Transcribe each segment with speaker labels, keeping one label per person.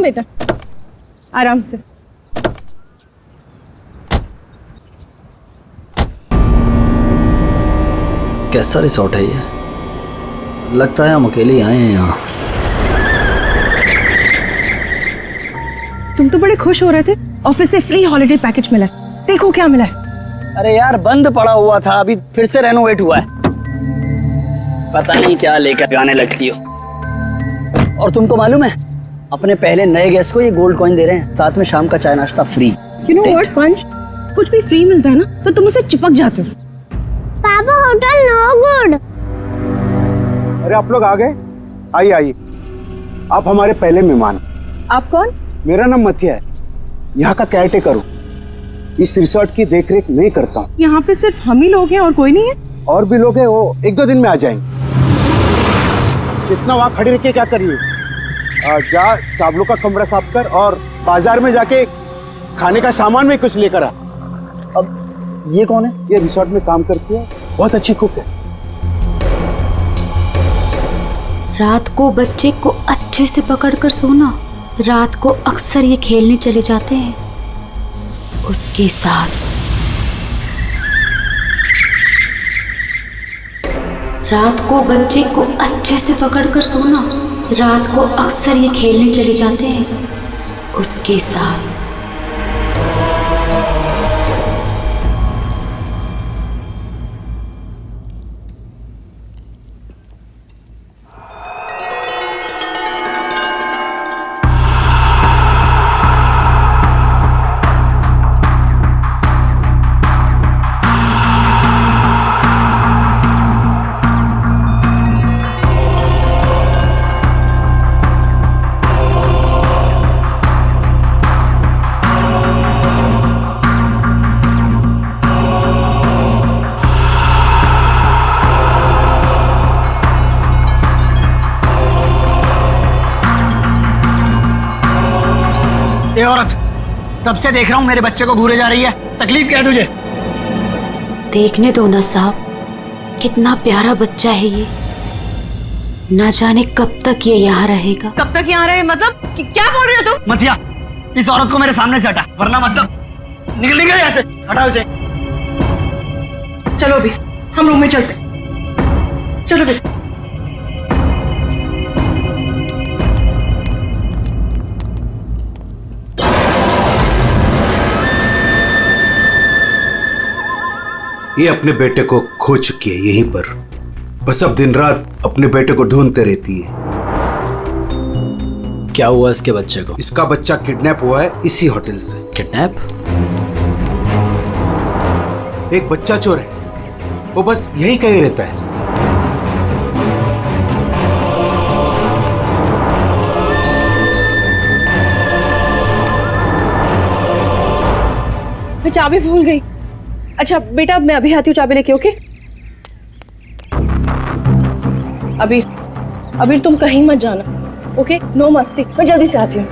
Speaker 1: कम बेटा, आराम से।
Speaker 2: कैसा रिसोर्ट है ये? लगता है हम अकेले ही आए हैं यहाँ।
Speaker 1: तुम तो बड़े खुश हो रहे थे, ऑफिस से फ्री हॉलिडे पैकेज मिला है। देखो क्या मिला है।
Speaker 2: अरे यार बंद पड़ा हुआ था, अभी फिर से रेनोवेट हुआ है। पता नहीं क्या लेकर गाने लगती हो। और तुमको मालूम है, अपने पहले नए गेस्ट को ये गोल्ड कॉइन दे रहे हैं, साथ में शाम का चाय नाश्ता फ्री।
Speaker 1: यू नो व्हाट पंच, कुछ भी फ्री मिलता है ना तो तुम उसे चिपक जाते हो।
Speaker 3: पापा होटल नो गुड।
Speaker 4: अरे आप लोग आ गए? आइए आइए, आप हमारे पहले मेहमान।
Speaker 1: आप कौन?
Speaker 4: मेरा नाम मथिया है, यहाँ का केयरटेकर हूँ। इस रिसोर्ट की देखरेख मैं करता हूँ।
Speaker 1: यहाँ पे सिर्फ हम ही लोग हैं और कोई नहीं है?
Speaker 4: और भी लोग हैं, वो 1-2 दिन में आ जाएंगे। इतना वहाँ खड़ी रह के क्या कर रही हो? जा साबलों का कमरा साफ कर और बाजार में जाके खाने का सामान भी कुछ लेकर आ।
Speaker 2: अब ये कौन है?
Speaker 4: ये रिसोर्ट में काम करती है, बहुत अच्छी कुक है।
Speaker 5: रात को बच्चे को अच्छे से पकड़कर सोना। रात को अक्सर ये खेलने चले जाते हैं उसके साथ। रात को बच्चे को अच्छे से पकड़कर सोना। रात को अक्सर ये खेलने चले जाते हैं उसके साथ।
Speaker 2: ये औरत, तब से देख रहा हूँ मेरे बच्चे को घूरे जा रही है। तकलीफ क्या है तुझे?
Speaker 5: देखने दो ना साहब, कितना प्यारा बच्चा है ये। ना जाने कब तक ये यहाँ रहेगा।
Speaker 1: कब तक यहाँ रहे मतलब? क्या बोल रहे हो तुम?
Speaker 2: मथिया, इस औरत को मेरे सामने से हटा, वरना मतलब निकल यहाँ से। हटाओ इसे।
Speaker 1: चलो अभी हम रूम में चलते। चलो बेटा।
Speaker 6: ये अपने बेटे को खो चुकी है यहीं पर, बस अब दिन रात अपने बेटे को ढूंढते रहती है।
Speaker 2: क्या हुआ इसके बच्चे को?
Speaker 6: इसका बच्चा किडनैप हुआ है इसी होटल से।
Speaker 2: किडनैप?
Speaker 6: एक बच्चा चोर है, वो बस यहीं कहीं रहता है।
Speaker 1: मैं चाबी भूल गई। अच्छा बेटा, मैं अभी आती हूँ चाबी लेके। ओके अबीर तुम कहीं मत जाना। ओके, नो मस्ती। मैं जल्दी से आती हूँ।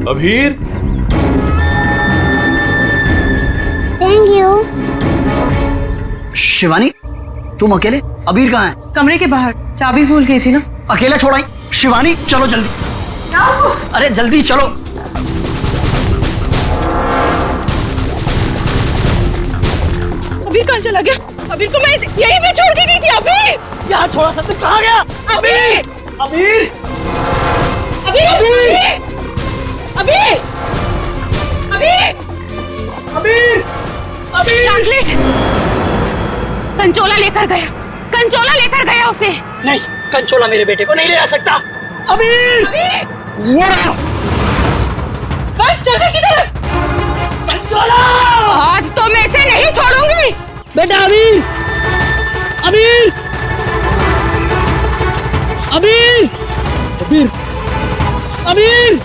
Speaker 7: Abhir,
Speaker 3: thank you.
Speaker 2: शिवानी, तुम अकेले? अबीर कहाँ है?
Speaker 1: कमरे के बाहर, चाबी भूल गई थी ना।
Speaker 2: अकेला छोड़ाई? शिवानी चलो जल्दी। अरे जल्दी चलो।
Speaker 1: अबीर कहाँ चला गया? अबीर को मैं यहीं पे छोड़ के गई थी। अबीर
Speaker 2: यहाँ छोड़ा सबसे, कहाँ गया?
Speaker 1: अबीर
Speaker 2: अबीर!
Speaker 1: अबीर अबीर अबीर
Speaker 2: अबीर! अबीर!
Speaker 5: चॉकलेट कंचोला लेकर गया। कंचोला लेकर गया उसे।
Speaker 2: नहीं, कंचोला मेरे बेटे को नहीं ले जा सकता। अबीर!
Speaker 1: चल गई किधर?
Speaker 2: कंचोला!
Speaker 5: आज तो मैं इसे नहीं छोड़ूंगी।
Speaker 2: बेटा अबीर! अबीर! अबीर! अबीर! अबीर!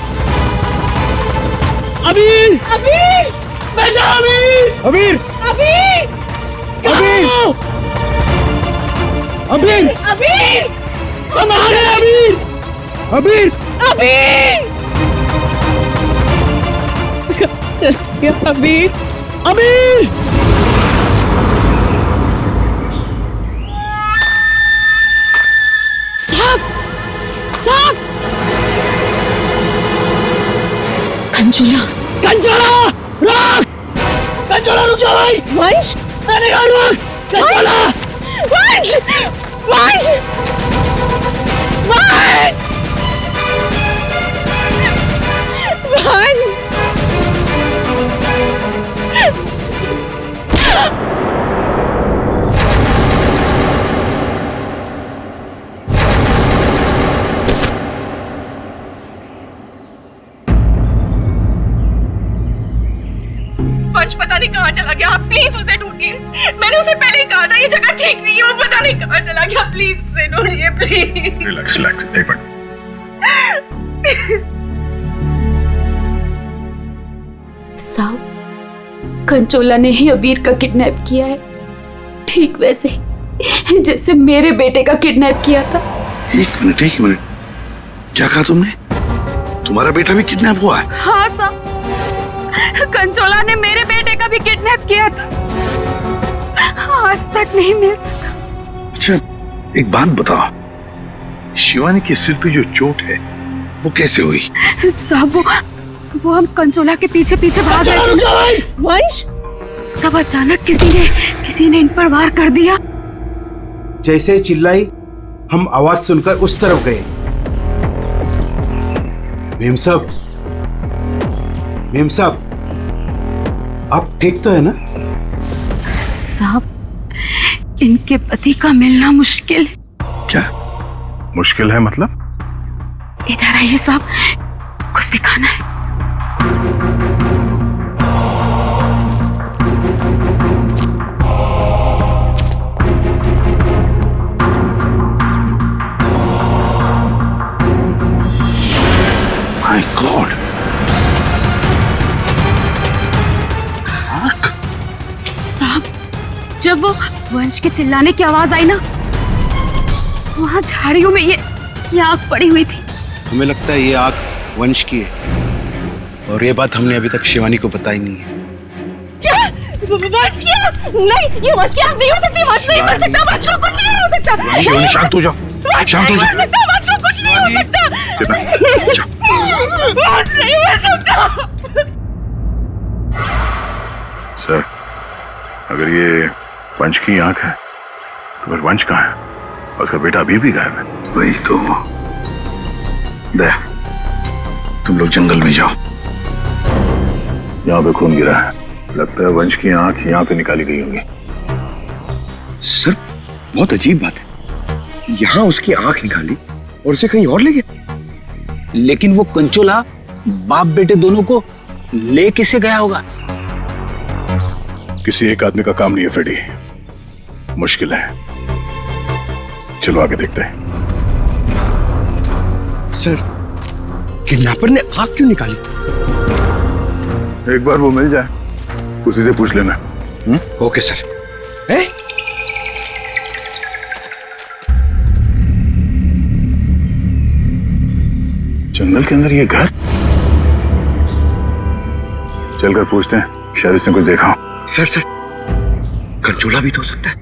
Speaker 2: अबीर!
Speaker 1: अबीर
Speaker 2: बेटा अबीर!
Speaker 4: अबीर!
Speaker 1: अबीर
Speaker 4: अबीर! अबीर!
Speaker 1: अबीर
Speaker 2: हम आ गए अबीर!
Speaker 4: अबीर
Speaker 1: अबीर चल गया अबीर।
Speaker 4: अबीर
Speaker 1: साहब साहब कंचोला
Speaker 4: कंचोला रुक कंचोला रुक जा भाई
Speaker 1: वंश
Speaker 4: मैंने कहा रुक कंचोला
Speaker 1: वंश वंश वंश वंश वंश पता नहीं कहाँ चला गया। आप प्लीज उसे ढूंढिए। मैंने उसे पहले ही कहा था ये जगह ठीक नहीं है। वो पता नहीं कहाँ चला गया। प्लीज उसे ढूंढिए प्लीज।
Speaker 8: रिलैक्स रिलैक्स, एक मिनट।
Speaker 5: साहब कंचोला ने ही अबीर का किडनैप किया है, ठीक वैसे ही जैसे मेरे बेटे का किडनैप किया था।
Speaker 9: एक मिनट, क्या कहा तुमने? तुम्हारा बेटा भी किडनैप हुआ है?
Speaker 5: हाँ साहब, कंचोला ने मेरे बेटे का भी किडनैप किया था, आज तक नहीं मिल सका।
Speaker 9: अच्छा एक बात बताओ, शिवानी के सिर पे जो चोट है वो कैसे हुई?
Speaker 5: साहब वो हम कंचोला के पीछे पीछे भाग रहे थे,
Speaker 1: वंश
Speaker 5: तब अचानक किसी ने इन पर वार कर दिया।
Speaker 6: जैसे ही चिल्लाई हम आवाज सुनकर उस तरफ गए। मेम साहब आप ठीक तो है ना?
Speaker 5: साहब इनके पति का मिलना मुश्किल है।
Speaker 9: क्या
Speaker 8: मुश्किल है मतलब?
Speaker 5: इधर आइए साहब, कुछ दिखाना है।
Speaker 9: माय गॉड,
Speaker 5: साहब जब वो वंश के चिल्लाने की आवाज आई ना, वहां झाड़ियों में ये आग पड़ी हुई थी।
Speaker 6: हमें लगता है ये आग वंश की है, और ये बात हमने अभी तक शिवानी को बताई नहीं है।
Speaker 1: क्या वंश क्या? नहीं ये वंश की आग नहीं हो सकती। वंश नहीं मर सकता। वंश को कुछ नहीं हो सकता।
Speaker 9: शिवानी शांत हो जाओ, शांत हो जाओ।
Speaker 1: वंश को कुछ नहीं हो सकता। वंश नहीं मर सकता।
Speaker 8: सर अगर ये वंश की आंख है तो फिर वंश कहाँ है? और उसका बेटा अभी भी गायब है।
Speaker 9: वही तो। दया तुम लोग जंगल में जाओ।
Speaker 8: यहाँ पे खून गिरा है, लगता है वंश की आंख यहाँ पे निकाली गई होगी।
Speaker 4: सर बहुत अजीब बात है, यहाँ उसकी आंख निकाली और उसे कहीं और ले गया।
Speaker 2: लेकिन वो कंचोला बाप बेटे दोनों को ले किसे गया होगा?
Speaker 8: किसी एक आदमी का काम नहीं है फ्रेडी, मुश्किल है। चलो आगे देखते हैं।
Speaker 4: सर किडनैपर ने आंख क्यों निकाली?
Speaker 8: एक बार वो मिल जाए उसी से पूछ लेना।
Speaker 4: Okay sir. ए?
Speaker 8: जंगल के अंदर ये घर? चलकर पूछते हैं, शायद इसने कुछ देखा हो।
Speaker 4: सर कंचोला भी तो हो सकता है।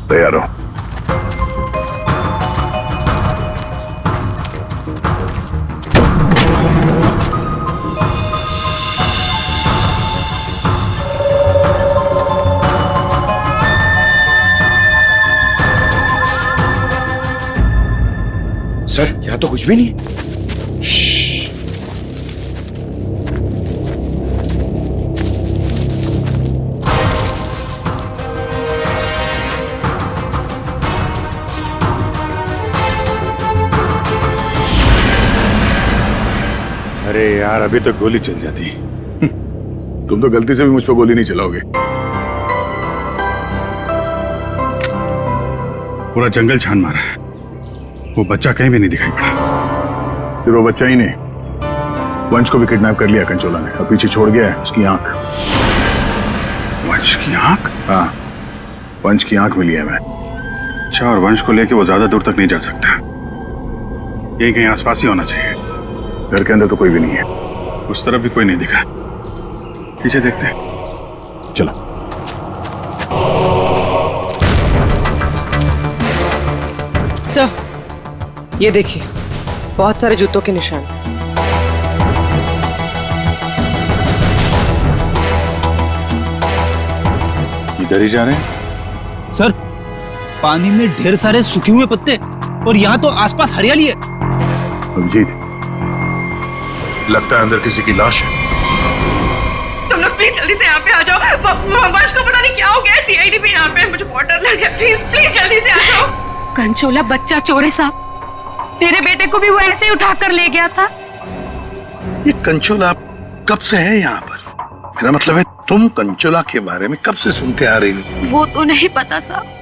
Speaker 8: तैयार हो?
Speaker 4: सर यहाँ तो कुछ भी नहीं।
Speaker 8: अरे यार अभी तो गोली चल जाती। तुम तो गलती से भी मुझ पर गोली नहीं चलाओगे। पूरा जंगल छान मारा है, वो बच्चा कहीं भी नहीं दिखाई पड़ा। सिर्फ वो बच्चा ही नहीं, वंश को भी किडनैप कर लिया कंचोला ने, और पीछे छोड़ गया है उसकी आंख। वंश की आंख? हाँ, वंश की आंख मिली है मैं। अच्छा, और वंश को लेके वो ज्यादा दूर तक नहीं जा सकता। यही कहीं आसपास ही होना चाहिए। घर के अंदर तो कोई भी नहीं है, उस तरफ भी कोई नहीं दिखा। पीछे देखते हैं, चलो।
Speaker 10: सर, ये देखिए, बहुत सारे जूतों के निशान।
Speaker 8: इधर ही जा रहे हैं।
Speaker 2: सर, पानी में ढेर सारे सूखे हुए पत्ते और यहाँ तो आसपास हरियाली है।
Speaker 8: अभिजीत,
Speaker 9: लगता है अंदर किसी की लाश है।
Speaker 1: तुम लोग प्लीज जल्दी से यहाँ पे आ जाओ। वंश को पता नहीं क्या हो गया, सीआईडी पे यहाँ पे, मुझे बहुत डर लग गया। प्लीज प्लीज जल्दी से आ जाओ।
Speaker 5: कंचोला बच्चा चोर है साहब, मेरे बेटे को भी वो ऐसे ही उठा कर ले गया था।
Speaker 9: ये कंचोला कब से है यहाँ पर? मेरा मतलब है, तुम कंचोला के बारे में कब से सुनते आ रही हो?
Speaker 5: वो तो नहीं पता साहब,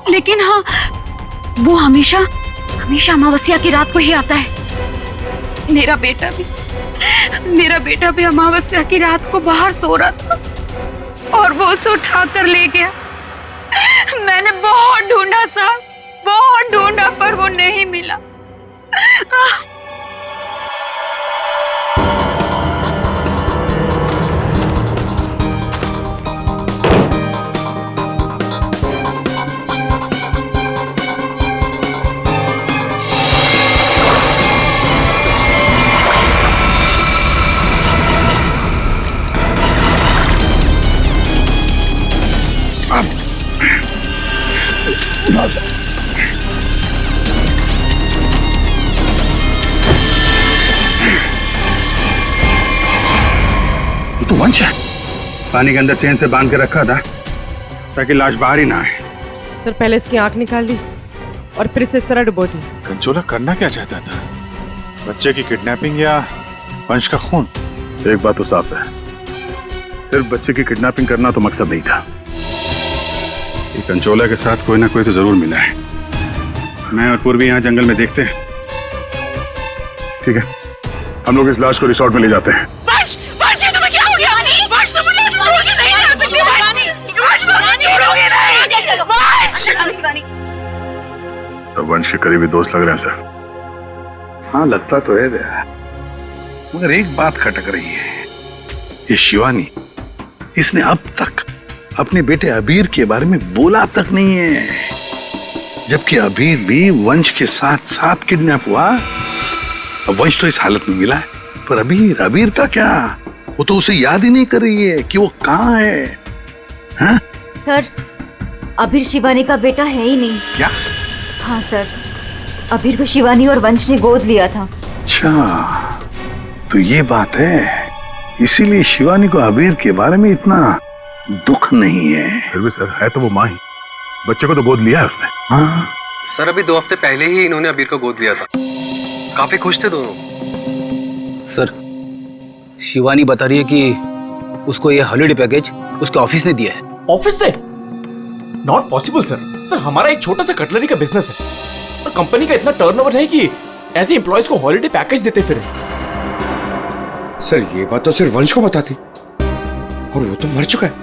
Speaker 5: लेकिन हाँ, वो हमेशा अमावस्या की रात को ही आता है। मेरा बेटा भी अमावस्या की रात को बाहर सो रहा था और वो उसे उठा कर ले गया। मैंने बहुत ढूंढा साहब, बहुत ढूंढा, पर वो नहीं मिला।
Speaker 8: तो वंश है, पानी के अंदर चेन से बांध के रखा था ताकि लाश बाहर ही ना आए।
Speaker 10: सर, पहले इसकी आंख निकाल ली और फिर इसे इस तरह डुबो दी।
Speaker 7: कंचोला करना क्या चाहता था? बच्चे की किडनैपिंग या वंश का खून?
Speaker 8: एक बात तो साफ है, सिर्फ बच्चे की किडनैपिंग करना तो मकसद नहीं था। ये कंचोला के साथ कोई ना कोई तो जरूर मिला है। मैं और पूर्वी यहाँ जंगल में देखते हैं। ठीक है, हम लोग इस लाश को रिसोर्ट में ले जाते हैं। तो वंश के करीबी दोस्त लग रहे हैं सर।
Speaker 9: हाँ, लगता तो है दया, मगर एक बात खटक रही है। ये शिवानी, इसने अब तक अपने बेटे अबीर के बारे में बोला तक नहीं है, जबकि अबीर भी वंश के साथ साथ किडनैप हुआ। अब वंश तो इस हालत में मिला है, पर अबीर का क्या? वो तो उसे याद ही नहीं कर रही है कि वो कहाँ है। हाँ?
Speaker 11: सर, अबीर शिवानी का बेटा है ही नहीं।
Speaker 9: क्या?
Speaker 11: हाँ सर, अबीर को शिवानी और वंश ने गोद लिया था।
Speaker 9: अच्छा, तो ये बात है, इसीलिए शिवानी को अबीर के बारे में इतना दुख नहीं है।
Speaker 8: फिर भी सर, है तो वो माँ ही, बच्चे को तो गोद लिया है उसने।
Speaker 9: हाँ
Speaker 12: सर, अभी 2 हफ्ते पहले ही इन्होंने अबीर को गोद लिया था। काफी खुश थे दोनों।
Speaker 2: सर, शिवानी बता रही है कि उसको ये हॉलिडे पैकेज उसके ऑफिस ने दिया है।
Speaker 13: ऑफिस से? Not possible sir. सर, हमारा एक छोटा सा कटलरी का बिजनेस है और कंपनी का इतना टर्नओवर है कि ऐसे एम्प्लॉयज को हॉलिडे पैकेज देते फिरे।
Speaker 4: सर, ये बात तो सिर्फ वंश को पता थी और वो तो मर चुका है।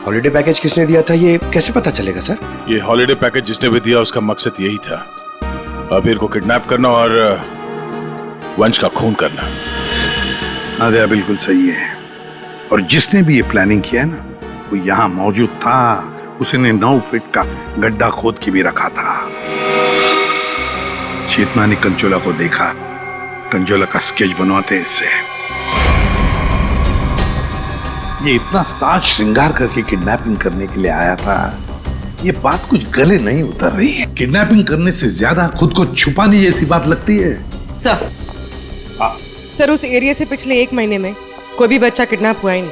Speaker 4: हॉलिडे पैकेज किसने दिया था ये कैसे पता चलेगा सर?
Speaker 7: ये हॉलिडे पैकेज जिसने भी दिया उसका मकसद यही था, अबीर को किडनैप करना और वंश का खून करना।
Speaker 9: हाँ दया, बिल्कुल सही है। और जिसने भी ये प्लानिंग किया है ना, वो यहाँ मौजूद था। उसने 9 फीट का गड्ढा खोद के भी रखा था। चेतना ने कंचोला को देखा, कंचोला का स्केच बनवाते इससे। ये इतना साज श्रृंगार करके किडनैपिंग करने के लिए आया था, ये बात कुछ गले नहीं उतर रही है। किडनैपिंग करने से ज्यादा खुद को छुपाने जैसी बात लगती है।
Speaker 10: सर, उस एरिया से पिछले 1 महीने में कोई भी बच्चा किडनैप हुआ ही नहीं।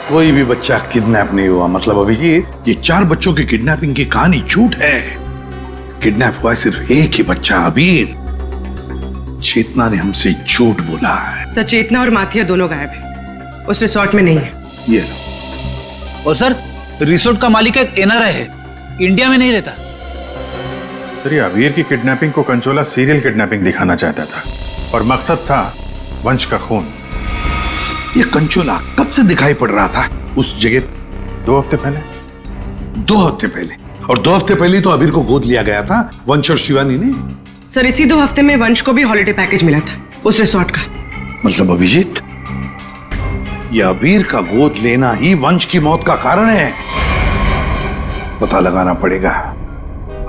Speaker 9: कोई भी बच्चा किडनैप नहीं हुआ मतलब अभिजीत, ये 4 बच्चों की किडनैपिंग की कहानी झूठ है। किडनैप हुआ सिर्फ एक ही बच्चा, अबीर। चेतना ने हमसे झूठ बोला है।
Speaker 10: सर, चेतना और माथिया दोनों गायब है, उस रिसोर्ट में नहीं है।
Speaker 9: ये लो।
Speaker 2: और सर, रिसोर्ट का मालिक एक एनआरआई है, इंडिया में नहीं रहता।
Speaker 8: सर, ये अबीर की किडनैपिंग को कंचोला सीरियल किडनैपिंग दिखाना चाहता था और मकसद था वंश का खून।
Speaker 9: ये कंचोला कब से दिखाई पड़ रहा था उस जगह?
Speaker 8: 2 हफ्ते पहले।
Speaker 9: 2 हफ्ते पहले? और 2 हफ्ते पहले तो अबीर को गोद लिया गया था वंश और शिवानी ने।
Speaker 10: सर इसी 2 हफ्ते में वंश को भी हॉलिडे पैकेज मिला था उस रिसोर्ट का।
Speaker 9: मतलब अभिजीत, ये अबीर का गोद लेना ही वंश की मौत का कारण है। पता लगाना पड़ेगा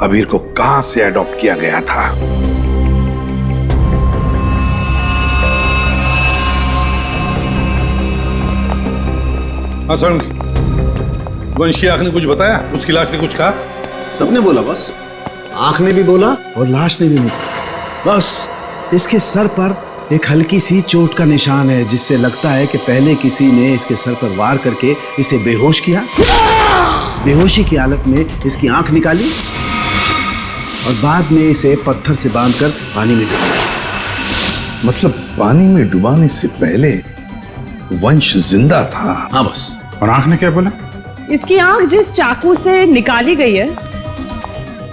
Speaker 9: अबीर को कहां से अडॉप्ट किया गया था। असम वंश की आंख ने कुछ बताया? उसकी लाश ने कुछ कहा?
Speaker 6: सबने बोला बस, आंख ने भी बोला और लाश ने भी बोला। बस इसके सर पर एक हल्की सी चोट का निशान है, जिससे लगता है कि पहले किसी ने इसके सर पर वार करके इसे बेहोश किया। बेहोशी की हालत में इसकी आंख निकाली और बाद में इसे पत्थर से बांधकर पानी में डुबाया।
Speaker 9: मतलब पानी में डुबाने से पहले वंश जिंदा था?
Speaker 6: हाँ बस।
Speaker 8: और आंख ने क्या बोला?
Speaker 10: इसकी आंख जिस चाकू से निकाली गई है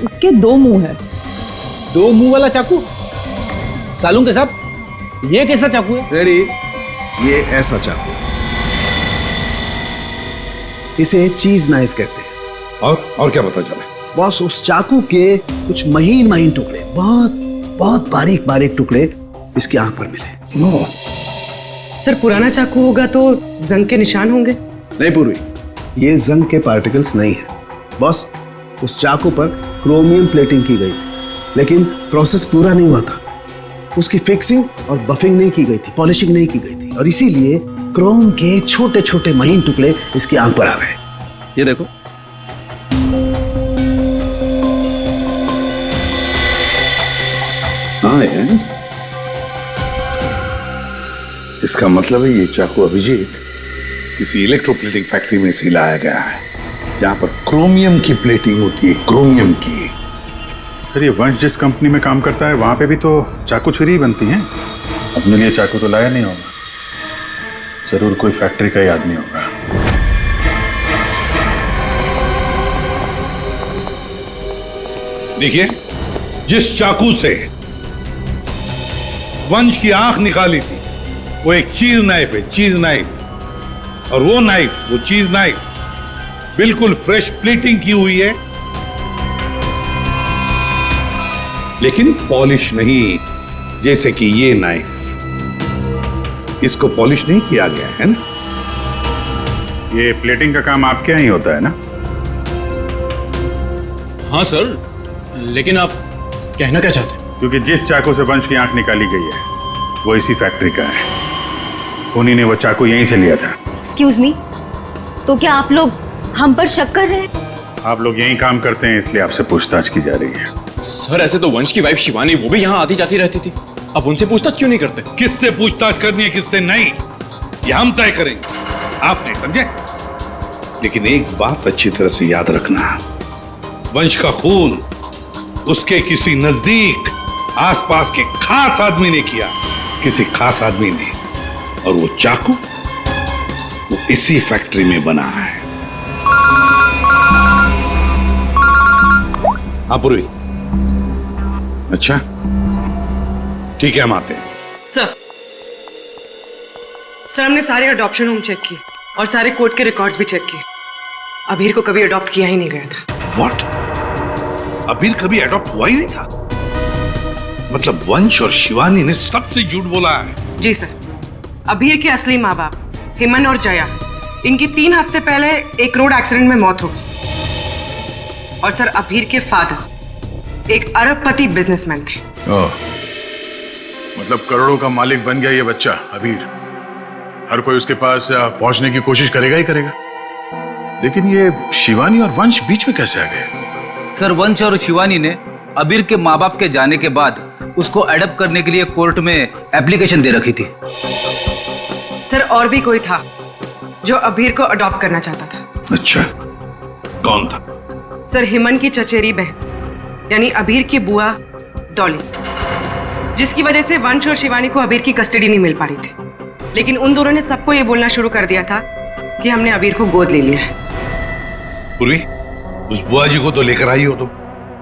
Speaker 10: उसके 2 मुंह है।
Speaker 2: 2 मुंह वाला चाकू? सालून के साथ ये कैसा चाकू है?
Speaker 6: रेडी, ये ऐसा चाकू है। इसे चीज नाइफ कहते हैं।
Speaker 9: और क्या पता चला?
Speaker 6: बॉस, उस चाकू के कुछ महीन महीन टुकड़े, बहुत बहुत बारीक बारीक टुकड़े इसकी आंख पर मिले।
Speaker 9: नो
Speaker 10: सर पुराना चाकू होगा तो जंग के निशान होंगे।
Speaker 6: नहीं पूर्वी, ये जंग के पार्टिकल्स नहीं है बॉस। उस चाकू पर क्रोमियम प्लेटिंग की गई थी, लेकिन प्रोसेस पूरा नहीं हुआ था। उसकी फिक्सिंग और बफिंग नहीं की गई थी, पॉलिशिंग नहीं की गई थी, और इसीलिए क्रोम के छोटे छोटे महीन टुकड़े इसकी आंख पर आ गए।
Speaker 2: ये देखो।
Speaker 9: हाँ यार, इसका मतलब है ये चाकू अभिजीत किसी इलेक्ट्रोप्लेटिंग फैक्ट्री में से लाया गया है, जहां पर क्रोमियम की प्लेटिंग होती है, क्रोमियम की।
Speaker 8: सर ये वंश जिस कंपनी में काम करता है वहां पे भी तो चाकू छुरी ही बनती हैं। अपने लिए चाकू तो लाया नहीं होगा, जरूर कोई फैक्ट्री का ही आदमी होगा।
Speaker 9: देखिए, जिस चाकू से वंश की आंख निकाली थी वो एक चीज नाइफ है, चीज नाइफ। और वो नाइफ, वो चीज नाइफ बिल्कुल फ्रेश प्लेटिंग की हुई है, लेकिन पॉलिश नहीं, जैसे कि ये नाइफ। इसको पॉलिश नहीं किया गया है ना।
Speaker 8: ये प्लेटिंग का काम आपके यहाँ ही होता है ना?
Speaker 13: हाँ सर, लेकिन आप कहना क्या चाहते हैं?
Speaker 8: क्योंकि जिस चाकू से वंश की आंख निकाली गई है वो इसी फैक्ट्री का है। उन्हीं ने वो चाकू यहीं से लिया था।
Speaker 11: एक्सक्यूज मी, तो क्या आप लोग हम पर शक कर रहे हैं?
Speaker 8: आप लोग यहीं काम करते हैं इसलिए आपसे पूछताछ की जा रही है।
Speaker 13: सर ऐसे तो वंश की वाइफ शिवानी, वो भी यहाँ आती जाती रहती थी, अब उनसे पूछताछ क्यों नहीं करते?
Speaker 9: किससे पूछताछ करनी है, किससे नहीं, ये हम तय करेंगे, आप नहीं, समझे? लेकिन एक बात अच्छी तरह से याद रखना, वंश का खून उसके किसी नजदीक आसपास के खास आदमी ने किया, किसी खास आदमी ने, और वो चाकू वो इसी फैक्ट्री में बना है। हाँ पूर्वी, अच्छा ठीक है, हम आते हैं।
Speaker 10: सर हमने सारे अडॉप्शन होम चेक किए और सारे कोर्ट के रिकॉर्ड्स भी चेक किए। अबीर को कभी अडॉप्ट किया ही नहीं गया था।
Speaker 9: व्हाट? अबीर कभी अडॉप्ट हुआ ही नहीं था? मतलब वंश और शिवानी ने सबसे झूठ बोला है?
Speaker 10: जी सर, अबीर के असली माँ बाप हेमन और जया, इनकी 3 हफ्ते पहले एक रोड एक्सीडेंट में मौत हो गई। और सर अबीर के फादर एक अरबपति बिजनेसमैन थे।
Speaker 7: मतलब करोड़ों का मालिक बन गया ये बच्चा अबीर। हर कोई उसके पास पहुंचने की कोशिश करेगा ही करेगा। लेकिन ये शिवानी और वंश बीच में कैसे आ गए?
Speaker 2: सर वंश और शिवानी ने अबीर के माँ बाप के जाने के बाद उसको अडॉप्ट करने के लिए कोर्ट में एप्लीकेशन दे रखी थी।
Speaker 10: सर और भी कोई था जो अबीर को अडॉप्ट करना चाहता था।
Speaker 9: अच्छा, कौन था?
Speaker 10: सर हेमन की चचेरी बहन यानी अबीर की बुआ डॉली, जिसकी वजह से वंश और शिवानी को अबीर की कस्टडी नहीं मिल पा रही थी। लेकिन उन दोनों ने सबको ये बोलना शुरू कर दिया था कि हमने अबीर को गोद ले लिया है।
Speaker 9: पूर्वी, उस बुआ जी को तो लेकर आई हो तुम,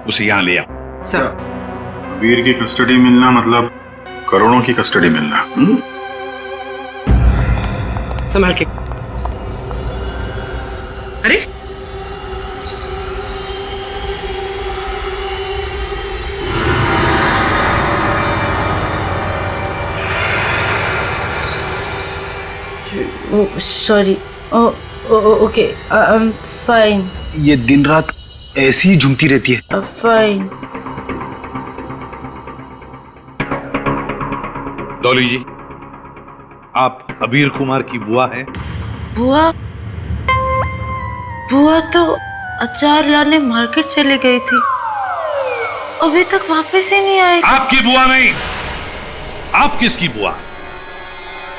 Speaker 9: उसे यहाँ ले आओ।
Speaker 10: सर
Speaker 8: अबीर की कस्टडी मिलना मतलब करोड़ों की कस्टडी मिलना।
Speaker 10: संभाल के। अरे
Speaker 14: sorry okay I am fine.
Speaker 6: ये दिन रात ऐसी ही झूमती रहती है।
Speaker 14: फाइन।
Speaker 9: डॉली जी, आप अबीर कुमार की बुआ हैं?
Speaker 14: बुआ? बुआ तो अचार लाने मार्केट चली गई थी, अभी तक वापस ही नहीं आई।
Speaker 9: आपकी बुआ नहीं, आप किसकी बुआ?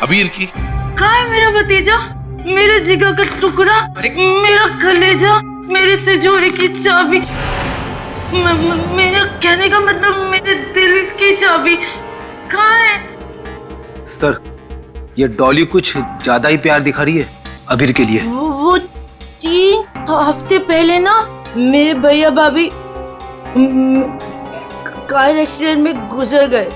Speaker 9: अबीर की?
Speaker 14: कहाँ है मेरा भतीजा, मेरे जिगर का टुकड़ा, मेरा कलेजा, मेरी तिजोरी की चाबी, मेरा कहने का मतलब मेरे दिल की चाबी कहाँ है?
Speaker 6: सर, ये डॉली कुछ ज्यादा ही प्यार दिखा रही है अबीर के लिए।
Speaker 14: वो 3 हफ्ते पहले ना मेरे भैया भाभी कार एक्सीडेंट में गुजर गए।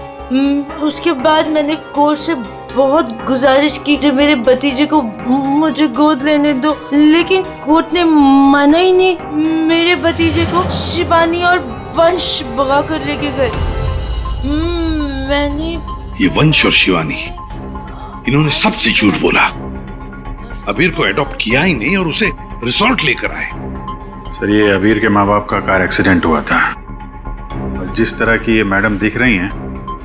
Speaker 14: उसके बाद मैंने कोर्ट से बहुत गुजारिश की कि मेरे भतीजे को मुझे गोद लेने दो, लेकिन कोर्ट ने माना ही नहीं। मेरे भतीजे को शिवानी और वंश भगा कर लेके गए। मैंने
Speaker 9: ये वंश और शिवानी, इन्होंने सबसे झूठ बोला। अबीर को एडॉप्ट किया ही नहीं और उसे रिसोर्ट लेकर आए।
Speaker 8: सर, ये अबीर के माँ बाप का कार एक्सीडेंट हुआ था और जिस तरह की ये मैडम दिख रही हैं,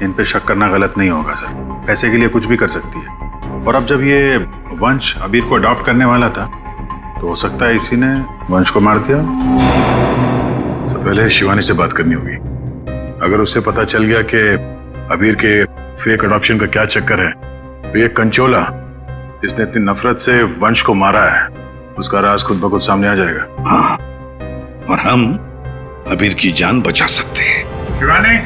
Speaker 8: इन पे शक करना गलत नहीं होगा सर। पैसे के लिए कुछ भी कर सकती है। और अब जब ये वंश अबीर को अडॉप्ट करने वाला था तो हो सकता है इसी ने वंश को मार दिया।
Speaker 7: सबसे पहले शिवानी से बात करनी होगी। अगर उससे पता चल गया कि अबीर के फेक अडॉप्शन का क्या चक्कर है, तो ये कंचोला इसने इतनी नफरत से वंश को मारा है, उसका राज खुद ब खुद सामने आ जाएगा।
Speaker 9: हाँ, और हम अबीर की जान बचा सकते हैं।
Speaker 8: शिवानी,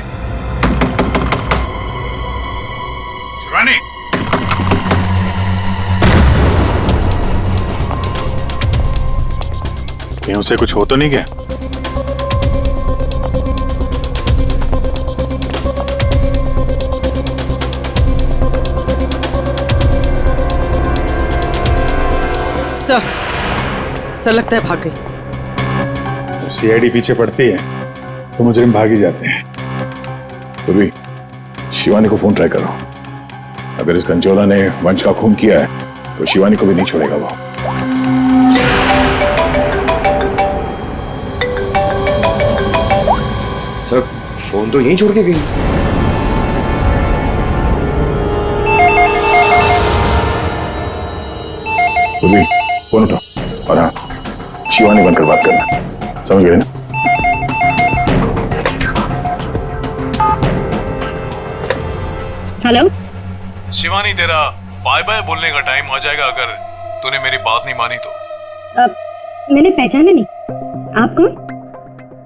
Speaker 8: शिवानी, कहीं उसे कुछ हो तो नहीं गया?
Speaker 10: सर लगता है भाग गई।
Speaker 8: सीआईडी पीछे पड़ती है तो मुजरिम भाग ही जाते हैं।
Speaker 7: तो भी शिवानी को फोन ट्राई करो। अगर इस कंचोला ने वंश का खून किया है तो शिवानी को भी नहीं छोड़ेगा वो।
Speaker 4: सर, फोन तो यहीं छोड़ के गई।
Speaker 7: तो भी फोन उठो और हाँ, शिवानी बनकर बात करना, समझ गए ना?
Speaker 15: हेलो
Speaker 7: शिवानी, तेरा बाय बाय बोलने का टाइम आ जाएगा अगर तूने मेरी बात नहीं मानी तो।
Speaker 15: मैंने पहचाना नहीं, आप कौन?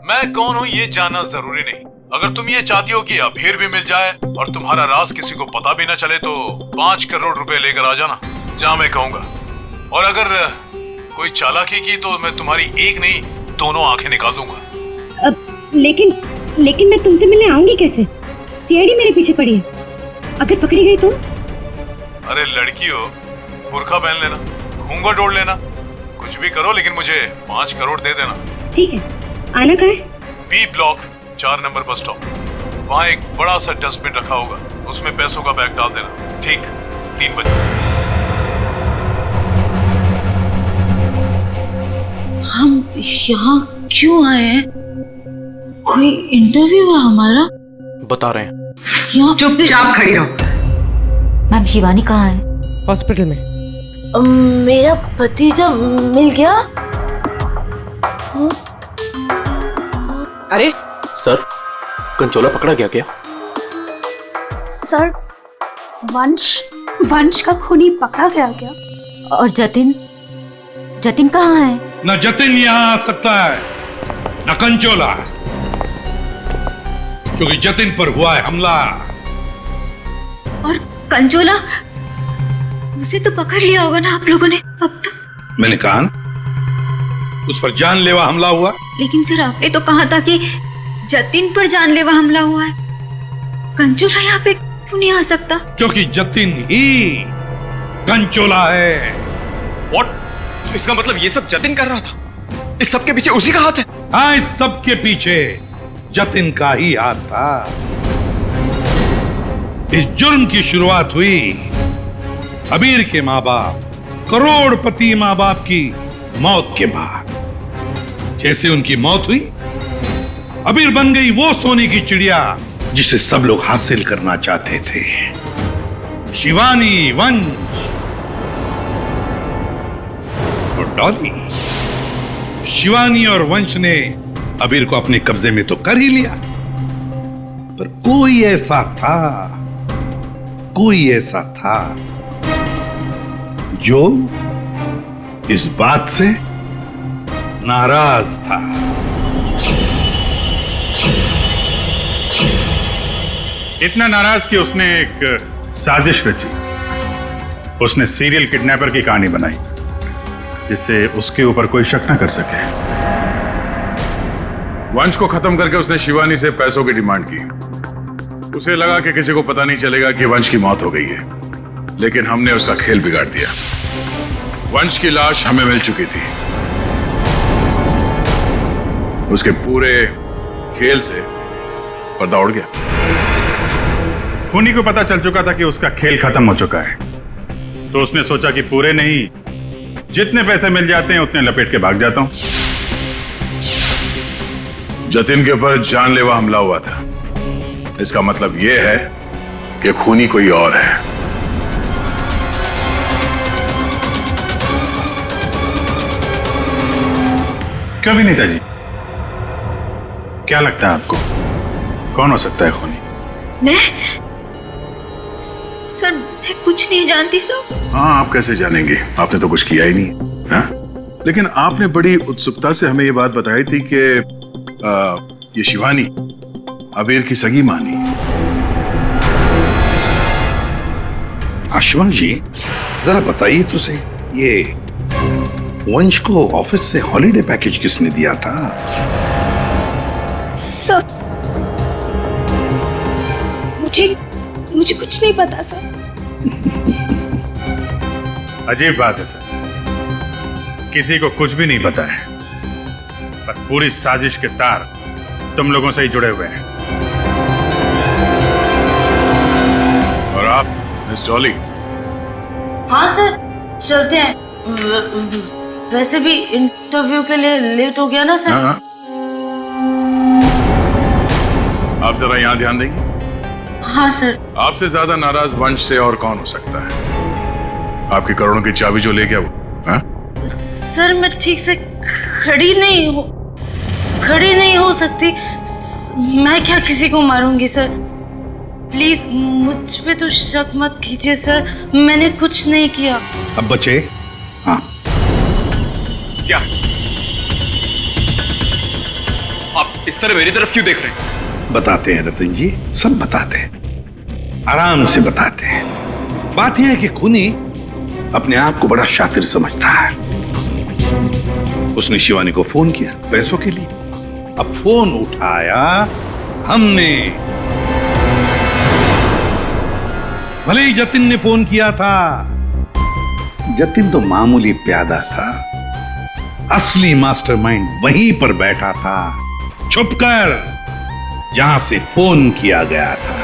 Speaker 7: मैं कौन हूँ ये जानना जरूरी नहीं। अगर तुम ये चाहती हो कि अबीर भी मिल जाए और तुम्हारा राज किसी को पता भी ना चले तो 5 करोड़ रुपए लेकर आ जाना, जहाँ मैं कहूँगा। और अगर कोई चालाकी की तो मैं तुम्हारी एक नहीं 2 आंखें निकाल दूंगा।
Speaker 15: लेकिन मैं तुमसे मिलने आऊंगी कैसे? सीआईडी मेरे पीछे पड़ी है, अगर पकड़ी गई तो?
Speaker 7: अरे लड़की हो, बुर्का पहन लेना, घूंघट ओढ़ लेना, कुछ भी करो लेकिन मुझे 5 करोड़ दे देना।
Speaker 15: ठीक है, आना कहाँ है?
Speaker 7: B block 4 number bus stop. वहाँ एक बड़ा सा डस्टबिन रखा होगा, उसमें पैसों का बैग डाल देना। ठीक 3 बजे।
Speaker 14: हम यहाँ क्यों आए हैं? कोई इंटरव्यू है हमारा?
Speaker 13: बता रहे हैं।
Speaker 10: चुपचाप खड़ी रहो।
Speaker 11: मैम, शिवानी कहाँ है?
Speaker 10: हॉस्पिटल में।
Speaker 14: मेरा भतीजा मिल गया?
Speaker 13: अरे सर, कंचोला पकड़ा गया क्या?
Speaker 15: सर, वंश का खूनी पकड़ा गया क्या?
Speaker 11: और जतिन कहाँ है?
Speaker 9: न जतिन यहाँ आ सकता है न कंचोला, क्योंकि जतिन पर हुआ है हमला।
Speaker 11: और कंचोला, उसे तो पकड़ लिया होगा ना आप लोगों ने अब तो?
Speaker 9: मैंने कहा ना, उस पर जानलेवा हमला हुआ।
Speaker 11: लेकिन सर, आपने तो कहा था कि जतिन पर जानलेवा हमला हुआ है। कंचोला यहाँ पे क्यों नहीं आ सकता?
Speaker 9: क्योंकि जतिन ही कंचोला है।
Speaker 13: व्हाट? तो इसका मतलब ये सब जतिन कर रहा था? इस सब के पीछे उसी का हाथ है?
Speaker 9: हाँ, इस सब के पीछे जतिन का ही हाथ था। इस जुर्म की शुरुआत हुई अबीर के माँ बाप, करोड़पति माँ बाप की मौत के बाद जैसे उनकी मौत हुई, अबीर बन गई वो सोने की चिड़िया जिसे सब लोग हासिल करना चाहते थे। शिवानी, वंश और डॉली। शिवानी और वंश ने अबीर को अपने कब्जे में तो कर ही लिया, पर कोई ऐसा था जो इस बात से नाराज था।
Speaker 8: इतना नाराज कि उसने एक साजिश रची। उसने सीरियल किडनैपर की कहानी बनाई जिससे उसके ऊपर कोई शक न कर सके। वंश को खत्म करके उसने शिवानी से पैसों की डिमांड की। उसे लगा कि किसी को पता नहीं चलेगा कि वंश की मौत हो गई है, लेकिन हमने उसका खेल बिगाड़ दिया। वंश की लाश हमें मिल चुकी थी। उसके पूरे खेल से पर्दा उड़ गया। खूनी को पता चल चुका था कि उसका खेल खत्म हो चुका है, तो उसने सोचा कि पूरे नहीं, जितने पैसे मिल जाते हैं उतने लपेट के भाग जाता हूं। जतिन के ऊपर जानलेवा हमला हुआ था। इसका मतलब यह है कि खूनी कोई और है। क्यों विनीता जी, क्या लगता है आपको कौन हो सकता है खूनी?
Speaker 11: मैं सर, मैं कुछ नहीं जानती सर।
Speaker 8: हाँ, आप कैसे जानेंगे? आपने तो कुछ किया ही नहीं। हाँ? लेकिन आपने बड़ी उत्सुकता से हमें ये बात बताई थी कि ये शिवानी अबीर की सगी मानी।
Speaker 9: आशुवंश जी, जरा बताइए तो सही, ये वंश को ऑफिस से हॉलिडे पैकेज किसने दिया था?
Speaker 15: सर, मुझे कुछ नहीं पता सर।
Speaker 8: अजीब बात है सर, किसी को कुछ भी नहीं पता है, पर पूरी साजिश के तार तुम लोगों से ही जुड़े हुए हैं। और आप मिस डॉली?
Speaker 14: हाँ सर, चलते हैं। वैसे भी इंटरव्यू के लिए लेट हो गया ना सर।
Speaker 8: हाँ। आप जरा यहाँ ध्यान देंगे?
Speaker 14: हाँ सर।
Speaker 8: आपसे ज्यादा नाराज वंश से और कौन हो सकता है? आपकी करोड़ों की चाबी जो ले गया वो। हाँ?
Speaker 14: सर, मैं ठीक से खड़ी नहीं हो सकती। मैं क्या किसी को मारूंगी सर? प्लीज मुझ पे तो शक मत कीजिए सर, मैंने कुछ नहीं किया।
Speaker 9: अब बचे? हाँ।
Speaker 13: क्या आप इस तरह मेरी तरफ क्यों देख रहे हैं?
Speaker 9: बताते हैं रतन जी, सब बताते हैं, आराम से बताते हैं। बात यह है कि खूनी अपने आप को बड़ा शातिर समझता है। उसने शिवानी को फोन किया पैसों के लिए। अब फोन उठाया हमने। भले ही जतिन ने फोन किया था, जतिन तो मामूली प्यादा था, असली मास्टरमाइंड वहीं पर बैठा था, छुपकर, जहां से फोन किया गया था।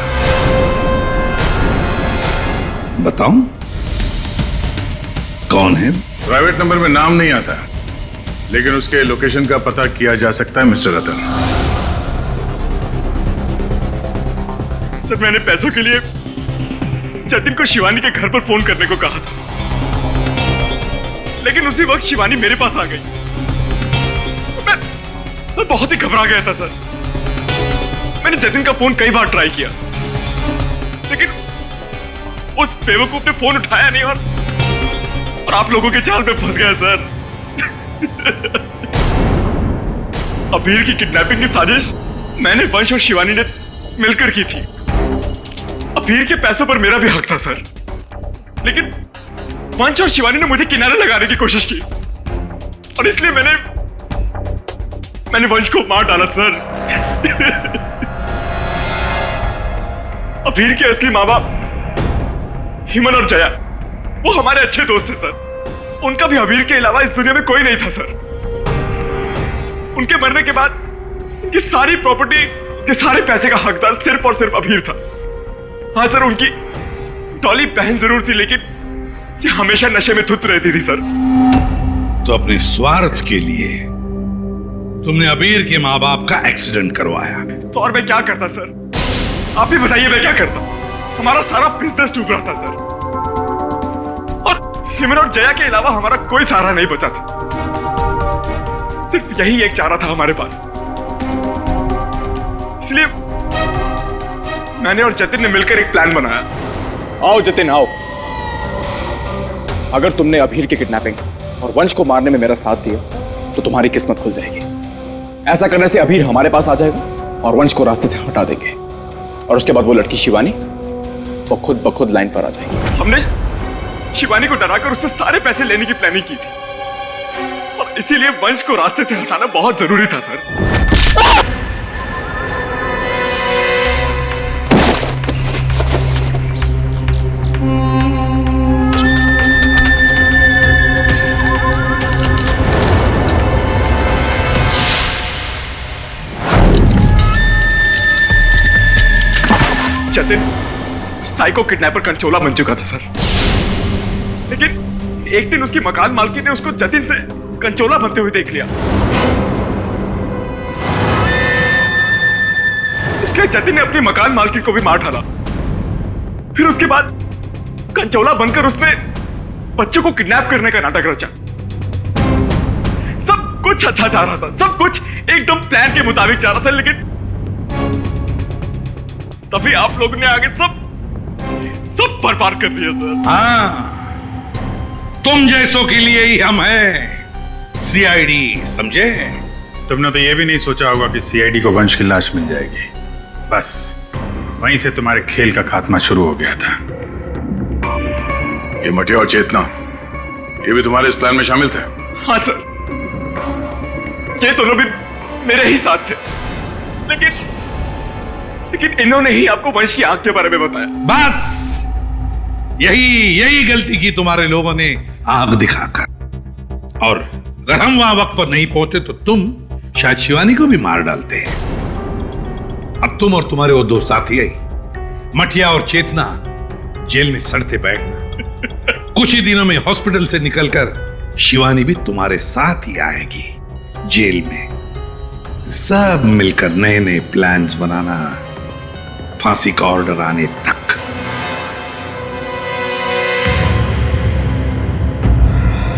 Speaker 9: बताऊं कौन है?
Speaker 8: प्राइवेट नंबर में नाम नहीं आता, लेकिन उसके लोकेशन का पता किया जा सकता है मिस्टर रतन।
Speaker 13: सर, मैंने पैसों के लिए जतिन को शिवानी के घर पर फोन करने को कहा था, लेकिन उसी वक्त शिवानी मेरे पास आ गई। मैं बहुत ही घबरा गया था सर। मैंने जतिन का फोन कई बार ट्राई किया, लेकिन उस बेवकूफ ने फोन उठाया नहीं और आप लोगों के जाल में फंस गया सर। अबीर की किडनैपिंग की साजिश मैंने, वंश और शिवानी ने मिलकर की थी। अबीर के पैसों पर मेरा भी हक था सर, लेकिन वंश और शिवानी ने मुझे किनारे लगाने की कोशिश की और इसलिए मैंने वंश को मार डाला सर। अबीर के असली माँ बाप हिमन और जया, वो हमारे अच्छे दोस्त थे सर। उनका भी अबीर के अलावा इस दुनिया में कोई नहीं था सर। उनके मरने के बाद उनकी सारी प्रॉपर्टी के सारे पैसे का हकदार सिर्फ और सिर्फ अबीर था। हाँ सर, उनकी डॉली बहन जरूर थी, लेकिन ये हमेशा नशे में धुत रहती थी सर।
Speaker 9: तो अपने स्वार्थ के लिए तुमने अबीर के माँ बाप का एक्सीडेंट करवाया।
Speaker 13: तो और मैं क्या करता सर? आप ही बताइए मैं क्या करता? हमारा सारा बिजनेस डूब रहा था सर, और हिमन और जया के अलावा हमारा कोई सहारा नहीं बचा था। सिर्फ यही एक चारा था हमारे पास, इसलिए मैंने और जतिन ने मिलकर एक प्लान बनाया।
Speaker 16: आओ जतिन आओ। अगर तुमने अभीर की किडनैपिंग और वंश को मारने में मेरा साथ दिया तो तुम्हारी किस्मत खुल जाएगी। ऐसा करने से अभीर हमारे पास आ जाएगा और वंश को रास्ते से हटा देंगे, और उसके बाद वो लड़की शिवानी वो खुद ब खुद लाइन पर आ जाएगी।
Speaker 13: हमने शिवानी को डराकर उससे सारे पैसे लेने की प्लानिंग की थी, और इसीलिए वंश को रास्ते से हटाना बहुत जरूरी था सर। जतिन साइको किडनैपर कंचोला बन चुका था सर, लेकिन एक दिन उसकी मकान मालकिन ने उसको जतिन से कंचोला बनते हुए देख लिया। इसलिए जतिन ने अपनी मकान मालकिन को भी मार डाला। फिर उसके बाद कंचोला बनकर उसने बच्चों को किडनैप करने का नाटक रचा। सब कुछ अच्छा जा रहा था, सब कुछ एकदम प्लान के मुताबिक जा रहा था, लेकिन तभी आप लोगों ने आगे सब बर्बाद कर दिया सर।
Speaker 9: हाँ, तुम जैसों के लिए ही हम हैं सीआईडी, समझे?
Speaker 8: तुमने तो ये भी नहीं सोचा होगा कि सीआईडी को वंश की लाश मिल जाएगी। बस वहीं से तुम्हारे खेल का खात्मा शुरू हो गया था।
Speaker 17: ये मटिया और चेतना, ये भी तुम्हारे इस प्लान में शामिल थे?
Speaker 13: हाँ सर, ये दोनों भी मेरे ही साथ थे, लेकिन इन्होंने ही आपको वंश की आंख के बारे में बताया।
Speaker 9: बस यही गलती की तुम्हारे लोगों ने आग दिखाकर, और अगर हम वहां वक्त पर नहीं पहुंचे तो तुम शायद शिवानी को भी मार डालते। अब तुम और तुम्हारे वो दो साथी मटिया और चेतना जेल में सड़ते बैठना। कुछ ही दिनों में हॉस्पिटल से निकलकर शिवानी भी तुम्हारे साथ ही आएगी जेल में। सब मिलकर नए नए प्लान्स बनाना, फांसी का ऑर्डर आने तक।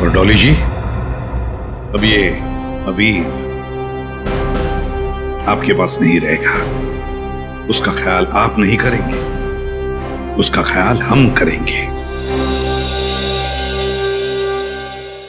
Speaker 9: और डॉली जी, अब ये अबीर आपके पास नहीं रहेगा। उसका ख्याल आप नहीं करेंगे, उसका ख्याल हम करेंगे।